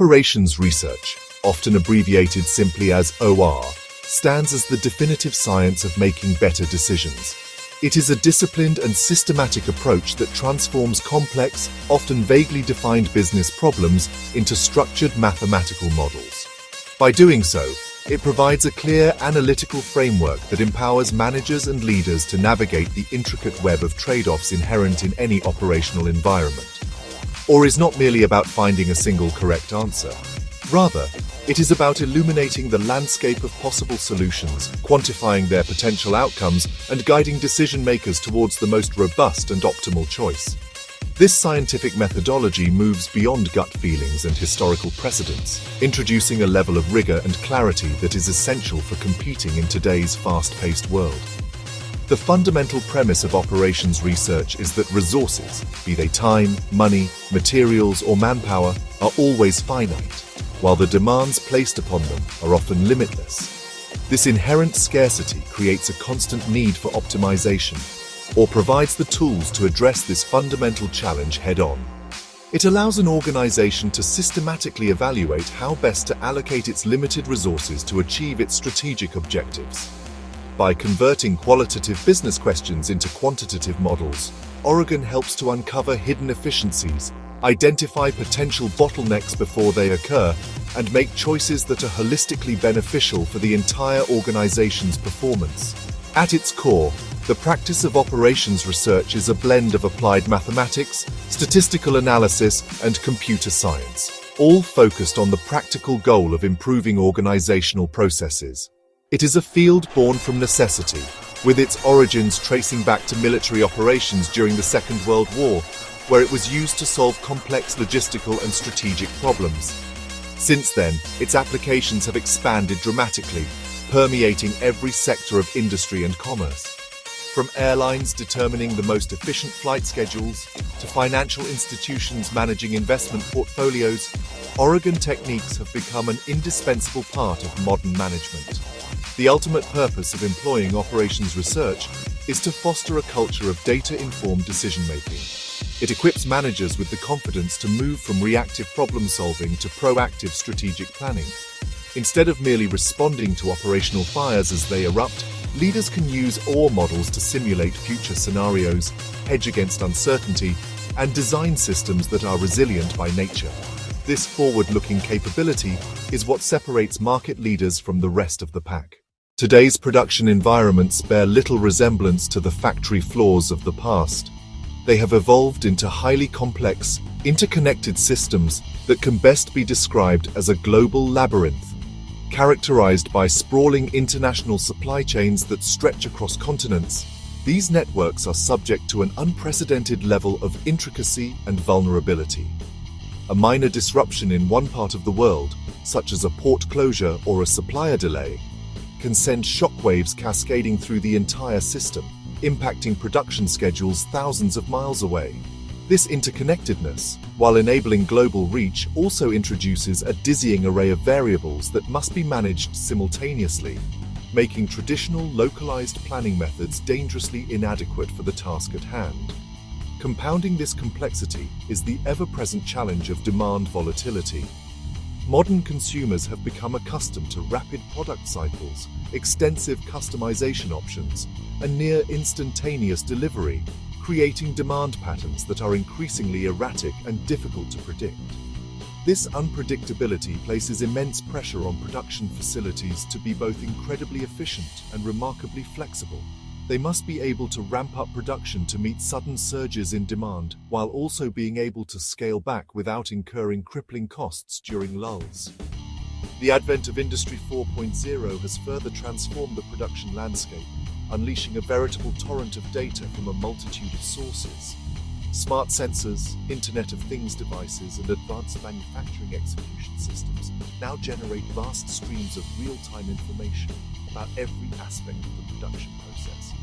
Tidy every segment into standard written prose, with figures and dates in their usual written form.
Operations research, often abbreviated simply as OR, stands as the definitive science of making better decisions. It is a disciplined and systematic approach that transforms complex, often vaguely defined business problems into structured mathematical models. By doing so, it provides a clear analytical framework that empowers managers and leaders to navigate the intricate web of trade-offs inherent in any operational environment. OR is not merely about finding a single correct answer. Rather, it is about illuminating the landscape of possible solutions, quantifying their potential outcomes, and guiding decision-makers towards the most robust and optimal choice. This scientific methodology moves beyond gut feelings and historical precedents, introducing a level of rigor and clarity that is essential for competing in today's fast-paced world. The fundamental premise of operations research is that resources, be they time, money, materials, or manpower, are always finite, while the demands placed upon them are often limitless. This inherent scarcity creates a constant need for optimization, or provides the tools to address this fundamental challenge head-on. It allows an organization to systematically evaluate how best to allocate its limited resources to achieve its strategic objectives. By converting qualitative business questions into quantitative models, Oregon helps to uncover hidden efficiencies, identify potential bottlenecks before they occur, and make choices that are holistically beneficial for the entire organization's performance. At its core, the practice of operations research is a blend of applied mathematics, statistical analysis, and computer science, all focused on the practical goal of improving organizational processes. It is a field born from necessity, with its origins tracing back to military operations during the Second World War, where it was used to solve complex logistical and strategic problems. Since then, its applications have expanded dramatically, permeating every sector of industry and commerce. From airlines determining the most efficient flight schedules to financial institutions managing investment portfolios, Oregon techniques have become an indispensable part of modern management. The ultimate purpose of employing operations research is to foster a culture of data-informed decision-making. It equips managers with the confidence to move from reactive problem-solving to proactive strategic planning. Instead of merely responding to operational fires as they erupt, leaders can use OR models to simulate future scenarios, hedge against uncertainty, and design systems that are resilient by nature. This forward-looking capability is what separates market leaders from the rest of the pack. Today's production environments bear little resemblance to the factory floors of the past. They have evolved into highly complex, interconnected systems that can best be described as a global labyrinth, characterized by sprawling international supply chains that stretch across continents. These networks are subject to an unprecedented level of intricacy and vulnerability. A minor disruption in one part of the world, such as a port closure or a supplier delay, can send shockwaves cascading through the entire system, impacting production schedules thousands of miles away. This interconnectedness, while enabling global reach, also introduces a dizzying array of variables that must be managed simultaneously, making traditional localized planning methods dangerously inadequate for the task at hand. Compounding this complexity is the ever-present challenge of demand volatility. Modern consumers have become accustomed to rapid product cycles, extensive customization options, and near instantaneous delivery, creating demand patterns that are increasingly erratic and difficult to predict. This unpredictability places immense pressure on production facilities to be both incredibly efficient and remarkably flexible. They must be able to ramp up production to meet sudden surges in demand, while also being able to scale back without incurring crippling costs during lulls. The advent of Industry 4.0 has further transformed the production landscape, unleashing a veritable torrent of data from a multitude of sources. Smart sensors, Internet of Things devices, and advanced manufacturing execution systems now generate vast streams of real-time information about every aspect of the production process.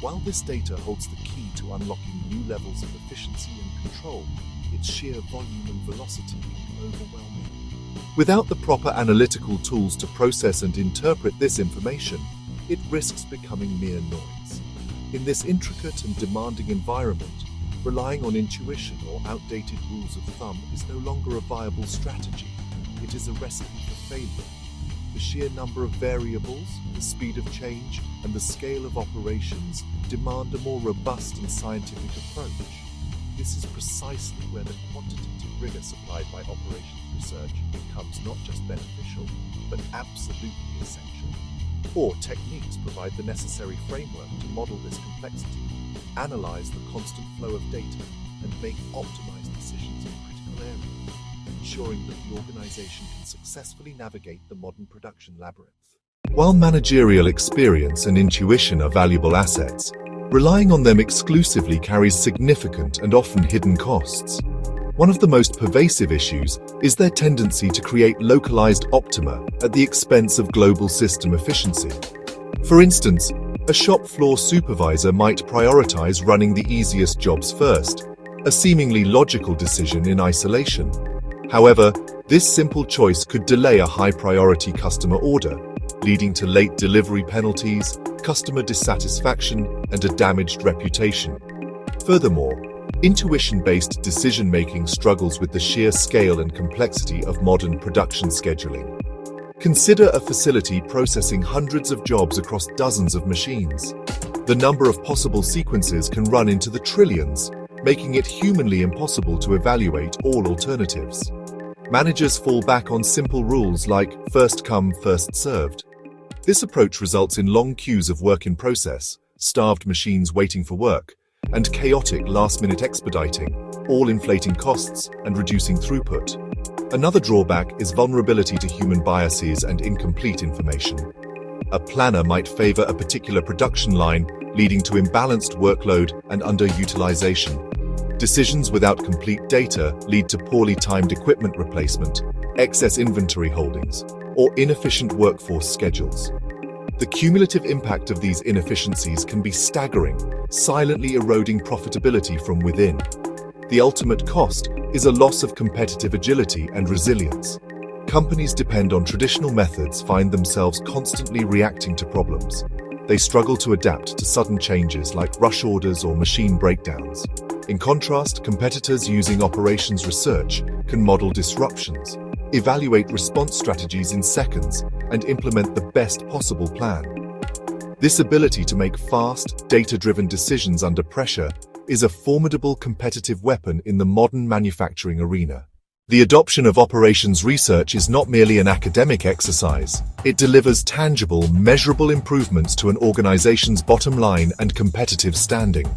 While this data holds the key to unlocking new levels of efficiency and control, its sheer volume and velocity can be overwhelming. Without the proper analytical tools to process and interpret this information, it risks becoming mere noise. In this intricate and demanding environment, relying on intuition or outdated rules of thumb is no longer a viable strategy. it is a recipe for failure. The sheer number of variables, the speed of change, and the scale of operations demand a more robust and scientific approach. This is precisely where the quantitative rigor supplied by operations research becomes not just beneficial, but absolutely essential. Or techniques provide the necessary framework to model this complexity, analyze the constant flow of data, and make optimized decisions in critical areas, ensuring that the organization can successfully navigate the modern production labyrinth. While managerial experience and intuition are valuable assets, relying on them exclusively carries significant and often hidden costs. One of the most pervasive issues is their tendency to create localized optima at the expense of global system efficiency. For instance, a shop floor supervisor might prioritize running the easiest jobs first, a seemingly logical decision in isolation. However, this simple choice could delay a high-priority customer order, leading to late delivery penalties, customer dissatisfaction, and a damaged reputation. Furthermore, intuition-based decision-making struggles with the sheer scale and complexity of modern production scheduling. Consider a facility processing hundreds of jobs across dozens of machines. The number of possible sequences can run into the trillions, making it humanly impossible to evaluate all alternatives. Managers fall back on simple rules like first come, first served. This approach results in long queues of work in process, starved machines waiting for work, and chaotic last-minute expediting, all inflating costs and reducing throughput. Another drawback is vulnerability to human biases and incomplete information. A planner might favor a particular production line, leading to imbalanced workload and underutilization. Decisions without complete data lead to poorly timed equipment replacement, excess inventory holdings, or inefficient workforce schedules. The cumulative impact of these inefficiencies can be staggering, silently eroding profitability from within. The ultimate cost is a loss of competitive agility and resilience. Companies depend on traditional methods find themselves constantly reacting to problems. They struggle to adapt to sudden changes like rush orders or machine breakdowns. In contrast, competitors using operations research can model disruptions, evaluate response strategies in seconds, and implement the best possible plan. This ability to make fast, data-driven decisions under pressure is a formidable competitive weapon in the modern manufacturing arena. The adoption of operations research is not merely an academic exercise. It delivers tangible, measurable improvements to an organization's bottom line and competitive standing.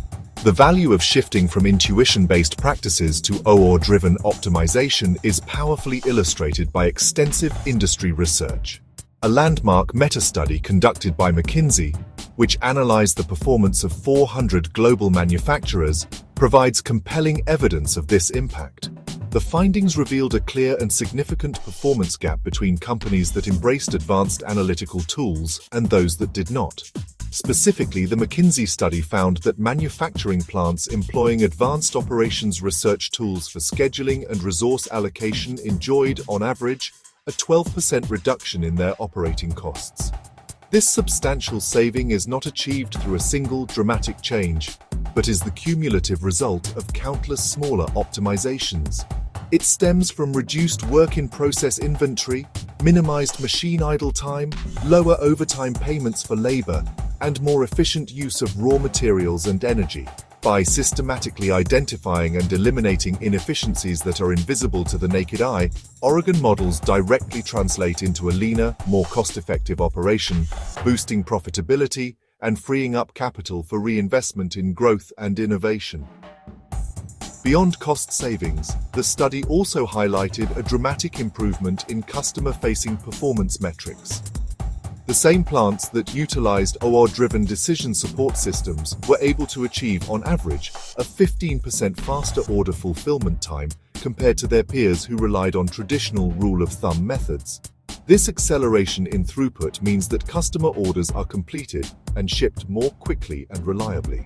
The value of shifting from intuition-based practices to OR-driven optimization is powerfully illustrated by extensive industry research. A landmark meta-study conducted by McKinsey, which analyzed the performance of 400 global manufacturers, provides compelling evidence of this impact. The findings revealed a clear and significant performance gap between companies that embraced advanced analytical tools and those that did not. Specifically, the McKinsey study found that manufacturing plants employing advanced operations research tools for scheduling and resource allocation enjoyed, on average, a 12% reduction in their operating costs. This substantial saving is not achieved through a single dramatic change, but is the cumulative result of countless smaller optimizations. It stems from reduced work-in-process inventory, minimized machine idle time, lower overtime payments for labor, and more efficient use of raw materials and energy. By systematically identifying and eliminating inefficiencies that are invisible to the naked eye, Oregon models directly translate into a leaner, more cost-effective operation, boosting profitability and freeing up capital for reinvestment in growth and innovation. Beyond cost savings, the study also highlighted a dramatic improvement in customer-facing performance metrics. The same plants that utilized OR-driven decision support systems were able to achieve, on average, a 15% faster order fulfillment time compared to their peers who relied on traditional rule-of-thumb methods. This acceleration in throughput means that customer orders are completed and shipped more quickly and reliably.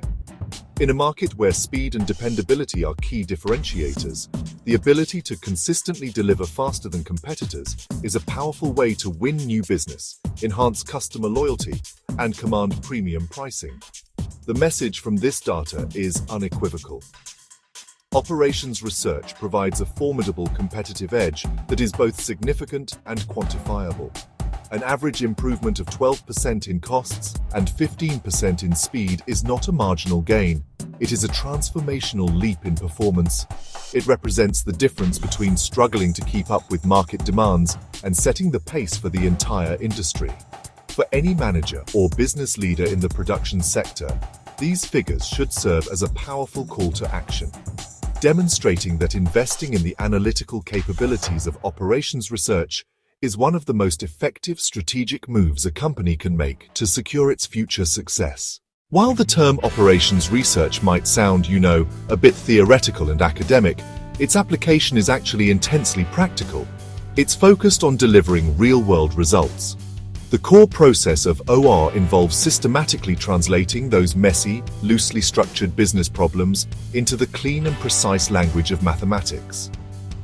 In a market where speed and dependability are key differentiators, the ability to consistently deliver faster than competitors is a powerful way to win new business, enhance customer loyalty, and command premium pricing. The message from this data is unequivocal. Operations research provides a formidable competitive edge that is both significant and quantifiable. An average improvement of 12% in costs and 15% in speed is not a marginal gain. It is a transformational leap in performance. It represents the difference between struggling to keep up with market demands and setting the pace for the entire industry. For any manager or business leader in the production sector, these figures should serve as a powerful call to action, demonstrating that investing in the analytical capabilities of operations research is one of the most effective strategic moves a company can make to secure its future success. While the term operations research might sound, a bit theoretical and academic, its application is actually intensely practical. It's focused on delivering real-world results. The core process of OR involves systematically translating those messy, loosely structured business problems into the clean and precise language of mathematics.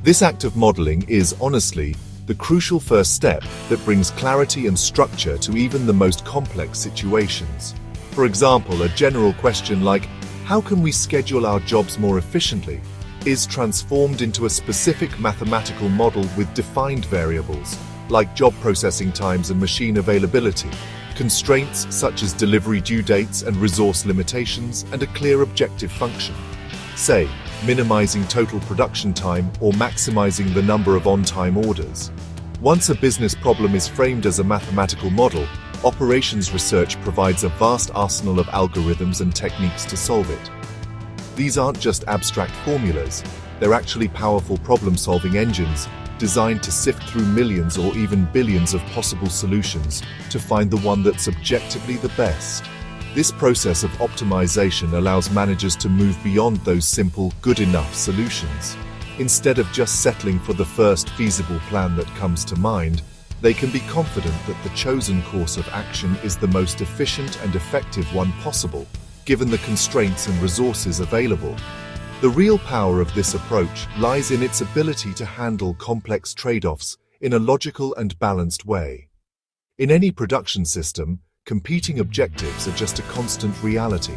This act of modeling is, honestly, the crucial first step that brings clarity and structure to even the most complex situations. For example, a general question like, how can we schedule our jobs more efficiently, is transformed into a specific mathematical model with defined variables, like job processing times and machine availability, constraints such as delivery due dates and resource limitations, and a clear objective function. Say, minimizing total production time or maximizing the number of on-time orders. Once a business problem is framed as a mathematical model, operations research provides a vast arsenal of algorithms and techniques to solve it. These aren't just abstract formulas, they're actually powerful problem-solving engines designed to sift through millions or even billions of possible solutions to find the one that's objectively the best. This process of optimization allows managers to move beyond those simple, good enough solutions. Instead of just settling for the first feasible plan that comes to mind, they can be confident that the chosen course of action is the most efficient and effective one possible, given the constraints and resources available. The real power of this approach lies in its ability to handle complex trade-offs in a logical and balanced way. In any production system, competing objectives are just a constant reality.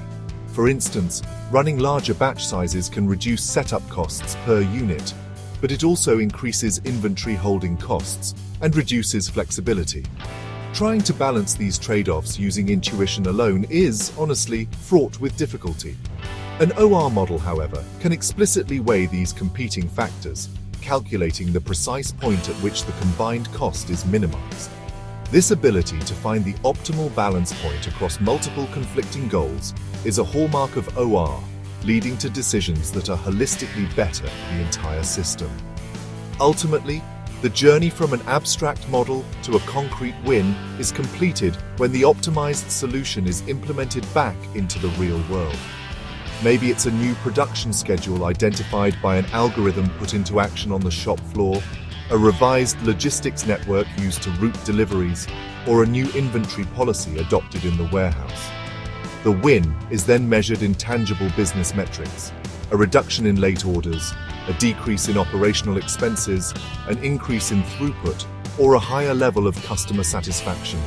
For instance, running larger batch sizes can reduce setup costs per unit, but it also increases inventory holding costs and reduces flexibility. Trying to balance these trade-offs using intuition alone is, honestly, fraught with difficulty. An OR model, however, can explicitly weigh these competing factors, calculating the precise point at which the combined cost is minimized. This ability to find the optimal balance point across multiple conflicting goals is a hallmark of OR, leading to decisions that are holistically better for the entire system. Ultimately, the journey from an abstract model to a concrete win is completed when the optimized solution is implemented back into the real world. Maybe it's a new production schedule identified by an algorithm put into action on the shop floor, a revised logistics network used to route deliveries, or a new inventory policy adopted in the warehouse. The win is then measured in tangible business metrics: a reduction in late orders, a decrease in operational expenses, an increase in throughput, or a higher level of customer satisfaction.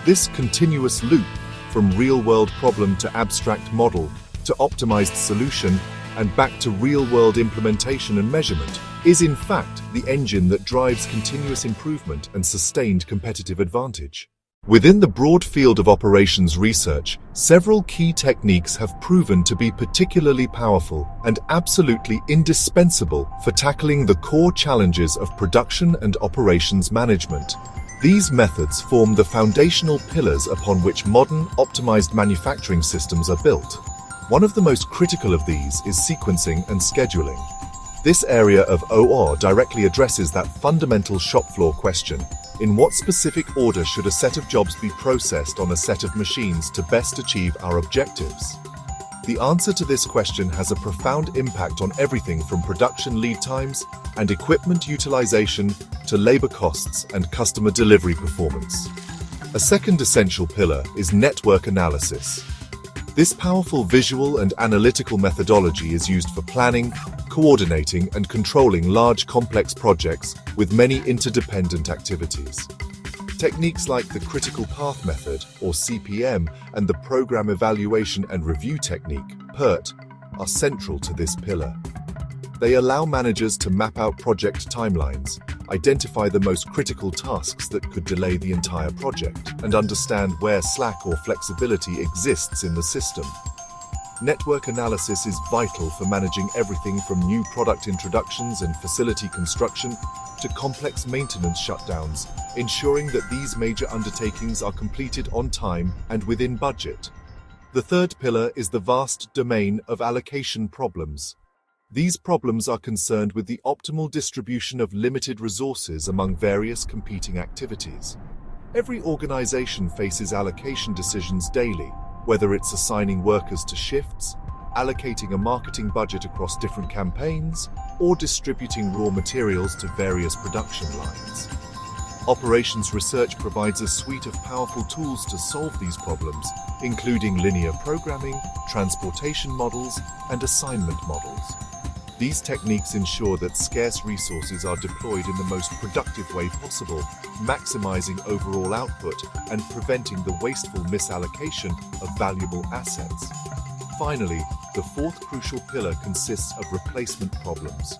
This continuous loop from real-world problem to abstract model to optimized solution and back to real-world implementation and measurement is in fact the engine that drives continuous improvement and sustained competitive advantage. Within the broad field of operations research, several key techniques have proven to be particularly powerful and absolutely indispensable for tackling the core challenges of production and operations management. These methods form the foundational pillars upon which modern, optimized manufacturing systems are built. One of the most critical of these is sequencing and scheduling. This area of OR directly addresses that fundamental shop floor question: in what specific order should a set of jobs be processed on a set of machines to best achieve our objectives? The answer to this question has a profound impact on everything from production lead times and equipment utilization to labor costs and customer delivery performance. A second essential pillar is network analysis. This powerful visual and analytical methodology is used for planning, coordinating, and controlling large complex projects with many interdependent activities. Techniques like the critical path method, or CPM, and the program evaluation and review technique, PERT, are central to this pillar. They allow managers to map out project timelines, identify the most critical tasks that could delay the entire project, and understand where slack or flexibility exists in the system. Network analysis is vital for managing everything from new product introductions and facility construction to complex maintenance shutdowns, ensuring that these major undertakings are completed on time and within budget. The third pillar is the vast domain of allocation problems. These problems are concerned with the optimal distribution of limited resources among various competing activities. Every organization faces allocation decisions daily, whether it's assigning workers to shifts, allocating a marketing budget across different campaigns, or distributing raw materials to various production lines. Operations research provides a suite of powerful tools to solve these problems, including linear programming, transportation models, and assignment models. These techniques ensure that scarce resources are deployed in the most productive way possible, maximizing overall output and preventing the wasteful misallocation of valuable assets. Finally, the fourth crucial pillar consists of replacement problems.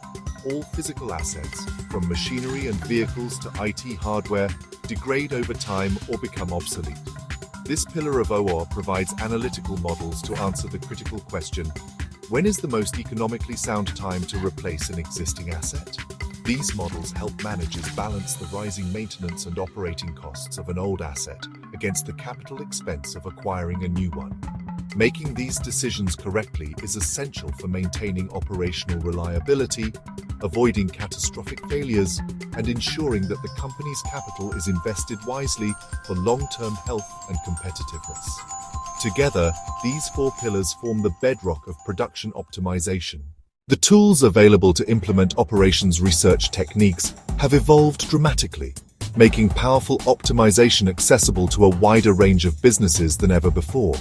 All physical assets, from machinery and vehicles to IT hardware, degrade over time or become obsolete. This pillar of OR provides analytical models to answer the critical question: when is the most economically sound time to replace an existing asset? These models help managers balance the rising maintenance and operating costs of an old asset against the capital expense of acquiring a new one. Making these decisions correctly is essential for maintaining operational reliability, avoiding catastrophic failures, and ensuring that the company's capital is invested wisely for long-term health and competitiveness. Together, these four pillars form the bedrock of production optimization. The tools available to implement operations research techniques have evolved dramatically, making powerful optimization accessible to a wider range of businesses than ever before.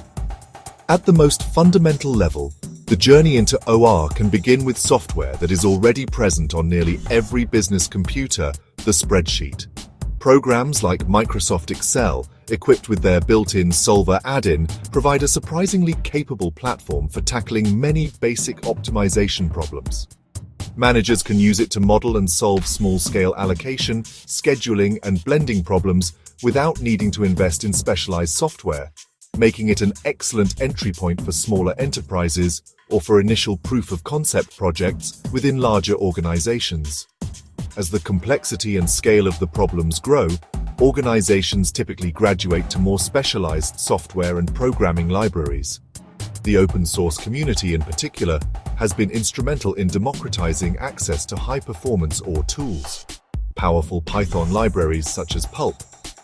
At the most fundamental level, the journey into OR can begin with software that is already present on nearly every business computer, the spreadsheet. Programs like Microsoft Excel, equipped with their built-in solver add-in, provide a surprisingly capable platform for tackling many basic optimization problems. Managers can use it to model and solve small-scale allocation, scheduling, and blending problems without needing to invest in specialized software, making it an excellent entry point for smaller enterprises or for initial proof-of-concept projects within larger organizations. As the complexity and scale of the problems grow, organizations typically graduate to more specialized software and programming libraries. The open-source community, in particular, has been instrumental in democratizing access to high-performance OR tools. Powerful Python libraries such as PuLP,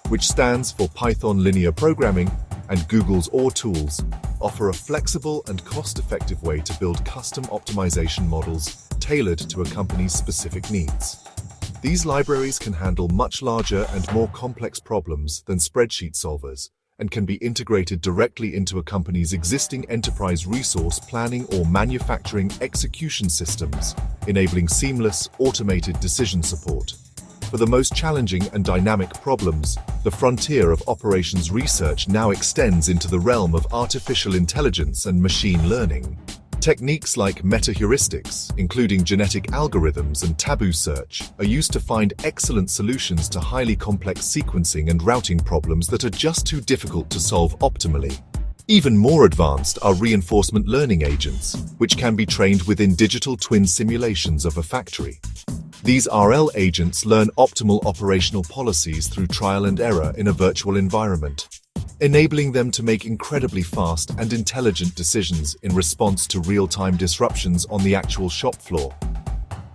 which stands for Python Linear Programming, and Google's OR tools offer a flexible and cost-effective way to build custom optimization models tailored to a company's specific needs. These libraries can handle much larger and more complex problems than spreadsheet solvers and can be integrated directly into a company's existing enterprise resource planning or manufacturing execution systems, enabling seamless, automated decision support. For the most challenging and dynamic problems, the frontier of operations research now extends into the realm of artificial intelligence and machine learning. Techniques like meta-heuristics, including genetic algorithms and taboo search, are used to find excellent solutions to highly complex sequencing and routing problems that are just too difficult to solve optimally. Even more advanced are reinforcement learning agents, which can be trained within digital twin simulations of a factory. These RL agents learn optimal operational policies through trial and error in a virtual environment, enabling them to make incredibly fast and intelligent decisions in response to real-time disruptions on the actual shop floor.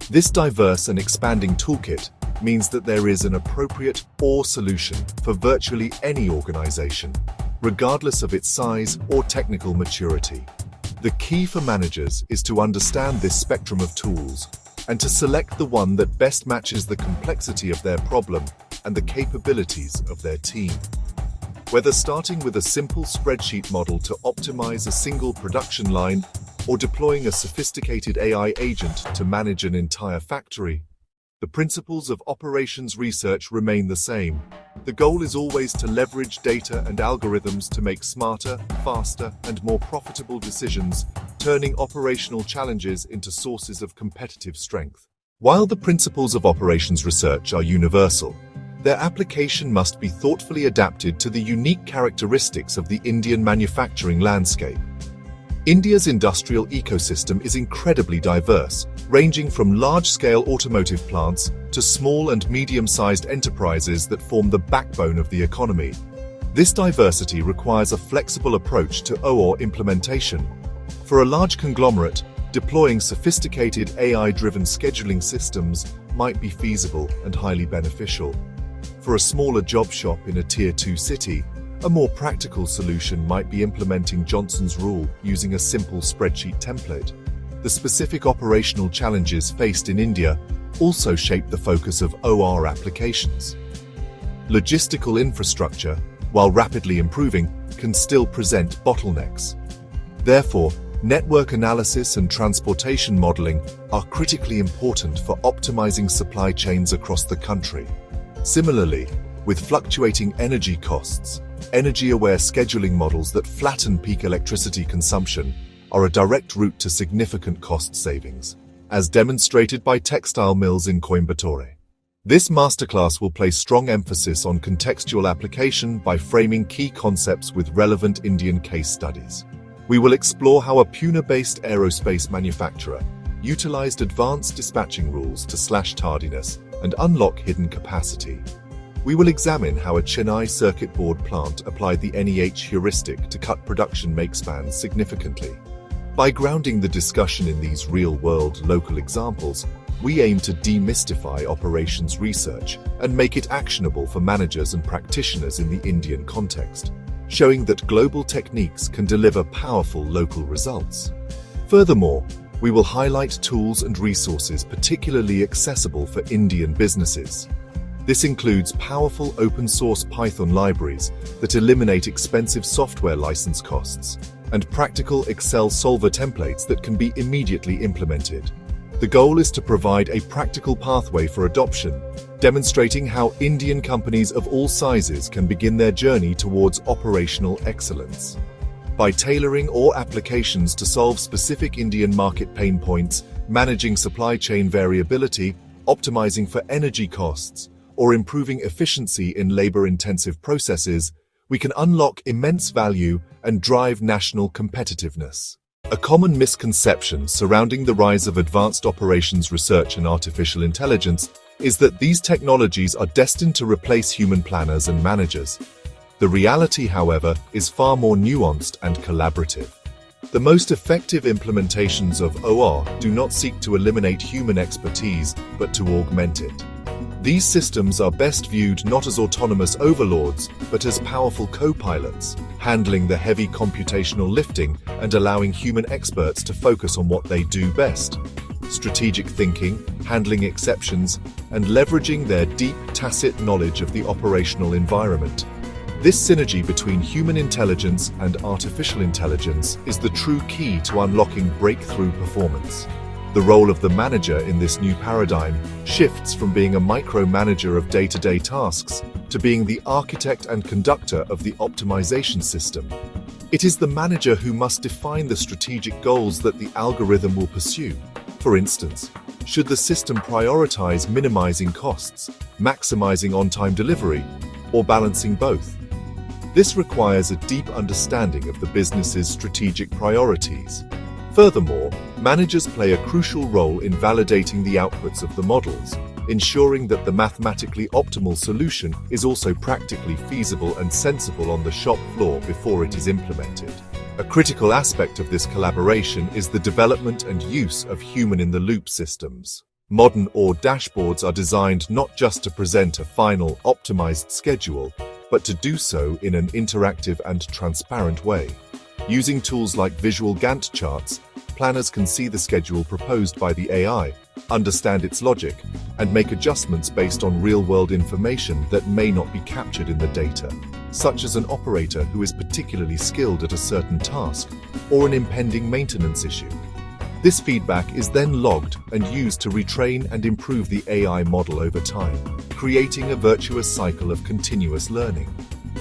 This diverse and expanding toolkit means that there is an appropriate OR solution for virtually any organization, regardless of its size or technical maturity. The key for managers is to understand this spectrum of tools and to select the one that best matches the complexity of their problem and the capabilities of their team. Whether starting with a simple spreadsheet model to optimize a single production line or deploying a sophisticated AI agent to manage an entire factory, The principles of operations research remain the same. The goal is always to leverage data and algorithms to make smarter, faster, and more profitable decisions, turning operational challenges into sources of competitive strength. While the principles of operations research are universal, their application must be thoughtfully adapted to the unique characteristics of the Indian manufacturing landscape. India's industrial ecosystem is incredibly diverse, ranging from large-scale automotive plants to small and medium-sized enterprises that form the backbone of the economy. This diversity requires a flexible approach to OR implementation. For a large conglomerate, deploying sophisticated AI-driven scheduling systems might be feasible and highly beneficial. For a smaller job shop in a Tier 2 city, a more practical solution might be implementing Johnson's rule using a simple spreadsheet template. The specific operational challenges faced in India also shape the focus of OR applications. Logistical infrastructure, while rapidly improving, can still present bottlenecks. Therefore, network analysis and transportation modeling are critically important for optimizing supply chains across the country. Similarly, with fluctuating energy costs, energy-aware scheduling models that flatten peak electricity consumption are a direct route to significant cost savings, as demonstrated by textile mills in Coimbatore. This masterclass will place strong emphasis on contextual application by framing key concepts with relevant Indian case studies. We will explore how a Pune-based aerospace manufacturer utilized advanced dispatching rules to slash tardiness and unlock hidden capacity. We will examine how a Chennai circuit board plant applied the NEH heuristic to cut production make spans significantly. By grounding the discussion in these real-world local examples, we aim to demystify operations research and make it actionable for managers and practitioners in the Indian context, showing that global techniques can deliver powerful local results. Furthermore, we will highlight tools and resources particularly accessible for Indian businesses. This includes powerful open-source Python libraries that eliminate expensive software license costs, and practical Excel solver templates that can be immediately implemented. The goal is to provide a practical pathway for adoption, demonstrating how Indian companies of all sizes can begin their journey towards operational excellence. By tailoring OR applications to solve specific Indian market pain points, managing supply chain variability, optimizing for energy costs, or improving efficiency in labor-intensive processes, we can unlock immense value and drive national competitiveness. A common misconception surrounding the rise of advanced operations research and artificial intelligence is that these technologies are destined to replace human planners and managers. The reality, however, is far more nuanced and collaborative. The most effective implementations of OR do not seek to eliminate human expertise, but to augment it. These systems are best viewed not as autonomous overlords, but as powerful co-pilots, handling the heavy computational lifting and allowing human experts to focus on what they do best: strategic thinking, handling exceptions, and leveraging their deep, tacit knowledge of the operational environment. This synergy between human intelligence and artificial intelligence is the true key to unlocking breakthrough performance. The role of the manager in this new paradigm shifts from being a micromanager of day-to-day tasks to being the architect and conductor of the optimization system. It is the manager who must define the strategic goals that the algorithm will pursue. For instance, should the system prioritize minimizing costs, maximizing on-time delivery, or balancing both? This requires a deep understanding of the business's strategic priorities. Furthermore, managers play a crucial role in validating the outputs of the models, ensuring that the mathematically optimal solution is also practically feasible and sensible on the shop floor before it is implemented. A critical aspect of this collaboration is the development and use of human-in-the-loop systems. Modern OR dashboards are designed not just to present a final, optimized schedule, but to do so in an interactive and transparent way. Using tools like visual Gantt charts, planners can see the schedule proposed by the AI, understand its logic, and make adjustments based on real-world information that may not be captured in the data, such as an operator who is particularly skilled at a certain task or an impending maintenance issue. This feedback is then logged and used to retrain and improve the AI model over time, creating a virtuous cycle of continuous learning.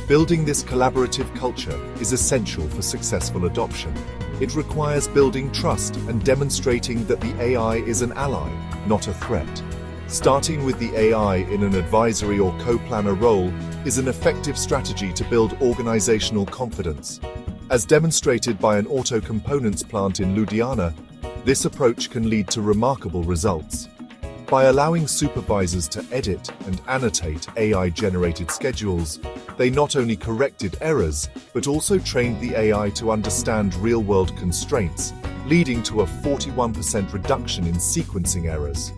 Building this collaborative culture is essential for successful adoption. It requires building trust and demonstrating that the AI is an ally, not a threat. Starting with the AI in an advisory or co-planner role is an effective strategy to build organizational confidence. As demonstrated by an auto components plant in Ludhiana, this approach can lead to remarkable results. By allowing supervisors to edit and annotate AI-generated schedules, they not only corrected errors, but also trained the AI to understand real-world constraints, leading to a 41% reduction in sequencing errors.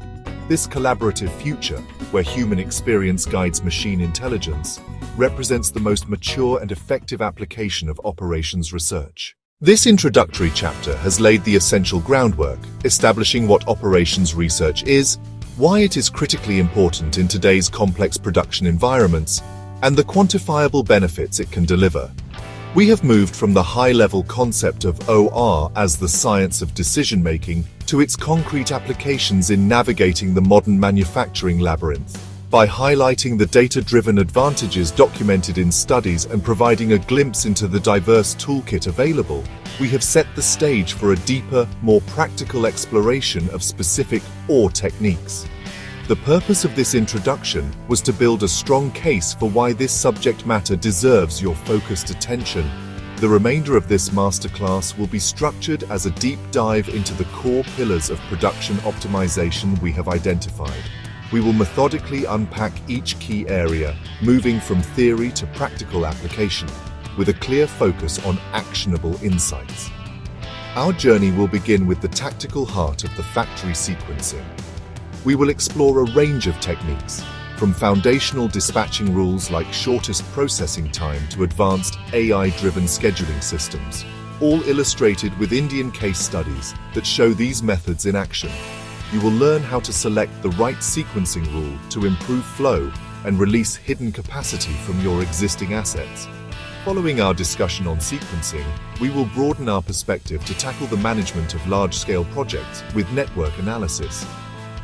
This collaborative future, where human experience guides machine intelligence, represents the most mature and effective application of operations research. This introductory chapter has laid the essential groundwork, establishing what operations research is, why it is critically important in today's complex production environments, and the quantifiable benefits it can deliver. We have moved from the high-level concept of OR as the science of decision-making to its concrete applications in navigating the modern manufacturing labyrinth. By highlighting the data-driven advantages documented in studies and providing a glimpse into the diverse toolkit available, we have set the stage for a deeper, more practical exploration of specific OR techniques. The purpose of this introduction was to build a strong case for why this subject matter deserves your focused attention. The remainder of this masterclass will be structured as a deep dive into the core pillars of production optimization we have identified. We will methodically unpack each key area, moving from theory to practical application, with a clear focus on actionable insights. Our journey will begin with the tactical heart of the factory sequencing. We will explore a range of techniques, from foundational dispatching rules like shortest processing time to advanced AI-driven scheduling systems, all illustrated with Indian case studies that show these methods in action. You will learn how to select the right sequencing rule to improve flow and release hidden capacity from your existing assets. Following our discussion on sequencing, we will broaden our perspective to tackle the management of large-scale projects with network analysis.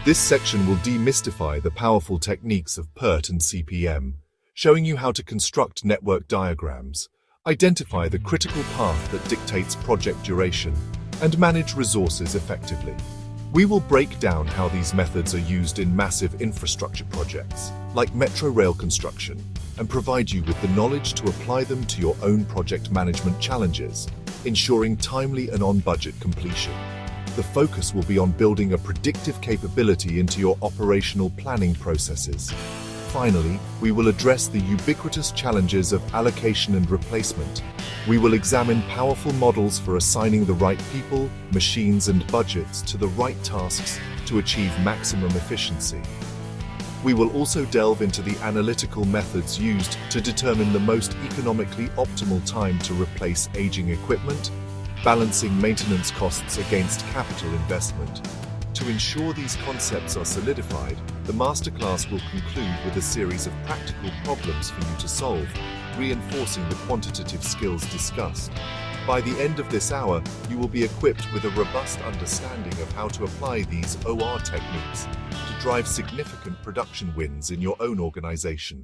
This section will demystify the powerful techniques of PERT and CPM, showing you how to construct network diagrams, identify the critical path that dictates project duration, and manage resources effectively. We will break down how these methods are used in massive infrastructure projects, like metro rail construction, and provide you with the knowledge to apply them to your own project management challenges, ensuring timely and on-budget completion. The focus will be on building a predictive capability into your operational planning processes. Finally, we will address the ubiquitous challenges of allocation and replacement. We will examine powerful models for assigning the right people, machines, and budgets to the right tasks to achieve maximum efficiency. We will also delve into the analytical methods used to determine the most economically optimal time to replace aging equipment, balancing maintenance costs against capital investment. To ensure these concepts are solidified, the masterclass will conclude with a series of practical problems for you to solve, reinforcing the quantitative skills discussed. By the end of this hour, you will be equipped with a robust understanding of how to apply these OR techniques to drive significant production wins in your own organization.